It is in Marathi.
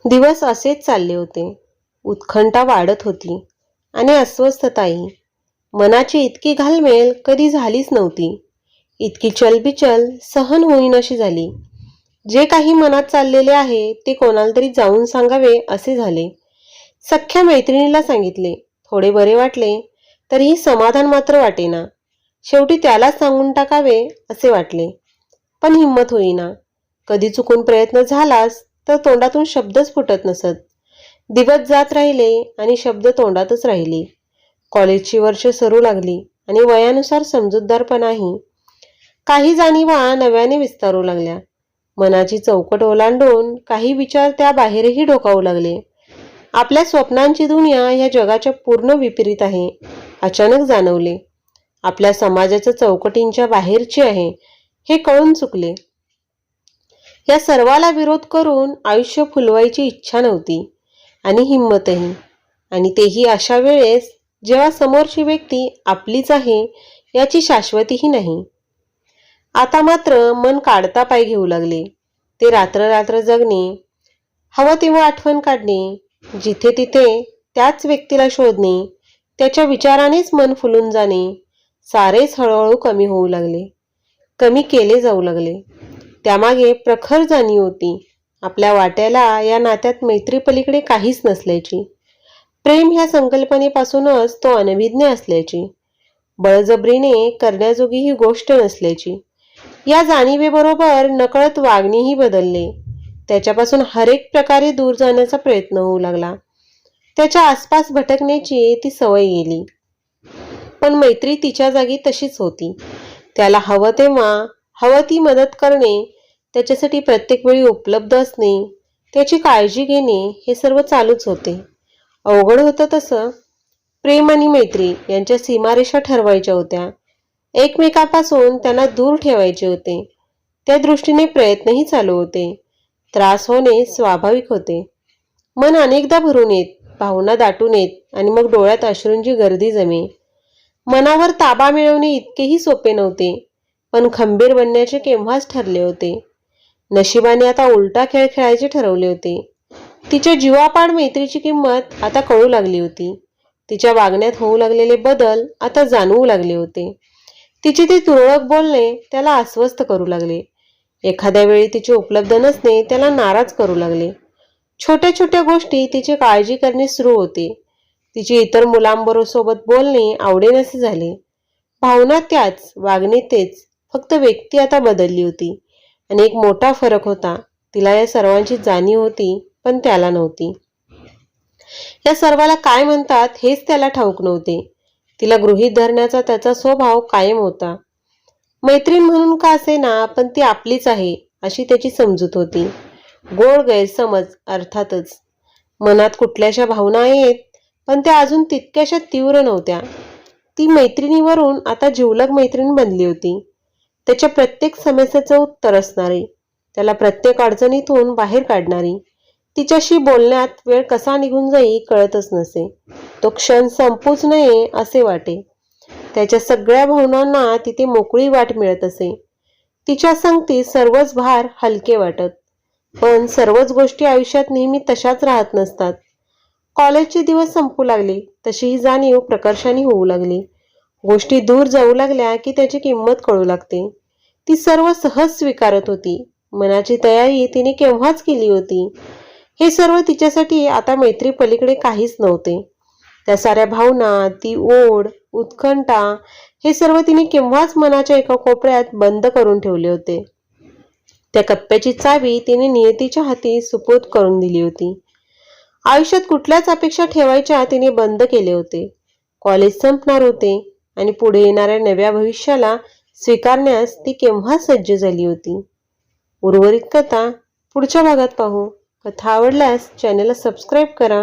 दिवस असेच चालले होते. उत्कंठा वाढत होती आणि अस्वस्थताही. मनाची इतकी घालमेल कधी झालीच नव्हती. इतकी चलबिचल सहन होईनाशी झाली. जे काही मनात चाललेले आहे ते कोणाला तरी जाऊन सांगावे असे झाले. सख्या मैत्रिणीला सांगितले. थोडे बरे वाटले, तरीही समाधान मात्र वाटेना. शेवटी त्यालाच सांगून टाकावे असे वाटले, पण हिंमत होईना. कधी चुकून प्रयत्न झालाच तर तोंडातून शब्दच फुटत नसत. दिवस जात राहिले आणि शब्द तोंडातच राहिले. कॉलेजची वर्ष सरू लागली आणि वयानुसार समजूतदारपणाही. काही जाणीवा नव्याने विस्तारू लागल्या. मनाची चौकट ओलांडून काही विचार त्या बाहेरही डोकावू लागले. आपल्या स्वप्नांची दुनिया या जगाच्या पूर्ण विपरीत आहे अचानक जाणवले. आपल्या समाजाच्या चौकटींच्या बाहेरची आहे हे कळून चुकले. या सर्वाला विरोध करून आयुष्य फुलवायची इच्छा नव्हती आणि हिंमतही. आणि तेही अशा वेळेस जेव्हा समोरची व्यक्ती आपलीच आहे याची शाश्वतीही नाही. आता मात्र मन काढता पाय घेऊ लागले. ते रात्र रात्र जगणे, हवं तेव्हा आठवण काढणे, जिथे तिथे त्याच व्यक्तीला शोधणे, त्याच्या विचारानेच मन फुलून जाणे, सारेच हळूहळू कमी होऊ लागले. कमी केले जाऊ लागले. त्यामागे प्रखर जाणीव होती. आपल्या वाट्याला या नात्यात मैत्रीपलीकडे काहीच नसल्याची. प्रेम ह्या संकल्पनेपासूनच तो अनभिज्ञ असल्याची. बळजबरीने करण्याजोगी ही गोष्ट नसल्याची. या जाणीवेबरोबर नकळत वागणेही बदलले. त्याच्यापासून हरेक प्रकारे दूर जाण्याचा प्रयत्न होऊ लागला. त्याच्या आसपास भटकण्याची ती सवय गेली. पण मैत्री तिच्या जागी तशीच होती. त्याला हवं तेव्हा हवं ती मदत करणे, त्याच्यासाठी प्रत्येक वेळी उपलब्ध असणे, त्याची काळजी घेणे हे सर्व चालूच होते. अवघड होतं तसं. प्रेम आणि मैत्री यांच्या सीमारेषा ठरवायच्या होत्या. एकमेकांपासून त्यांना दूर ठेवायचे होते. त्या दृष्टीने प्रयत्नही चालू होते. त्रास होणे स्वाभाविक होते. मन अनेकदा भरून येत, भावना दाटून येत आणि मग डोळ्यात अश्रूंची गर्दी जमे. मनावर ताबा मिळवणे इतकेही सोपे नव्हते, पण खंबीर बनण्याचे केव्हाच ठरले होते. नशिबाने आता उलटा खेळ खेळायचे ठरवले होते. तिच्या जीवापाड मैत्रीची किंमत आता कळू लागली होती. तिच्या वागण्यात होऊ लागलेले बदल आता जाणवू लागले होते. तिचे ते तुरळक बोलणे त्याला अस्वस्थ करू लागले. एखाद्या वेळी तिचे उपलब्ध नसणे त्याला नाराज करू लागले. छोट्या छोट्या गोष्टी तिची काळजी करणे सुरू होते. तिचे इतर मुलांबरोबर सोबत बोलणे आवडेनसे झाले. भावना त्याच, वागणे तेच, फक्त व्यक्ती आता बदलली होती. आणि एक मोठा फरक होता. तिला या सर्वांची जाणीव होती, पण त्याला नव्हती. या सर्वाला काय म्हणतात हेच त्याला ठाऊक नव्हते. तिला गृहीत धरण्याचा त्याचा स्वभाव कायम होता. मैत्रीण म्हणून का असेना, पण ती आपलीच आहे अशी त्याची समजूत होती. गोड गैरसमज अर्थातच. मनात कुठल्याशा भावना आहेत, पण त्या अजून तितक्याशा तीव्र नव्हत्या. ती मैत्रिणीवरून आता जिवलग मैत्रीण बनली होती. त्याच्या प्रत्येक समस्येचं उत्तर असणारी, त्याला प्रत्येक अडचणीतून बाहेर काढणारी. तिच्याशी बोलण्यात वेळ कसा निघून जाई कळतच नसे. तो क्षण संपूच नये असे वाटे. त्याच्या सगळ्या भावनांना तिथे मोकळी वाट मिळत असे. तिच्या संगतीत सर्वच भार हलके वाटत. पण सर्वच गोष्टी आयुष्यात नेहमी तशाच राहत नसतात. कॉलेजचे दिवस संपू लागले तशी ही जाणीव प्रकर्षाने होऊ लागली. गोष्टी दूर जाऊ लागल्या की त्याची किंमत कळू लागते. ती सर्व सहज स्वीकारत होती. मनाची तयारी तिने केव्हाच केली होती. हे सर्व तिच्यासाठी आता मैत्री पलीकडे काहीच नव्हते. त्या साऱ्या भावना, ती ओढ, उत्कंठा हे सर्व तिने केव्हाच मनाच्या एका कोपऱ्यात बंद करून ठेवले होते. त्या कप्प्याची चावी तिने नियतीच्या हाती सुपूर्द करून दिली होती. आयुष्यात कुठल्याच अपेक्षा ठेवायच्या तिने बंद केले होते. कॉलेज संपणार होते आणि पुढे येणाऱ्या नव्या भविष्याला स्वीकारण्यास ती केव्हा सज्ज झाली होती. उर्वरित कथा पुढच्या भागात पाहू. कथा आवडल्यास चॅनलला सबस्क्राईब करा.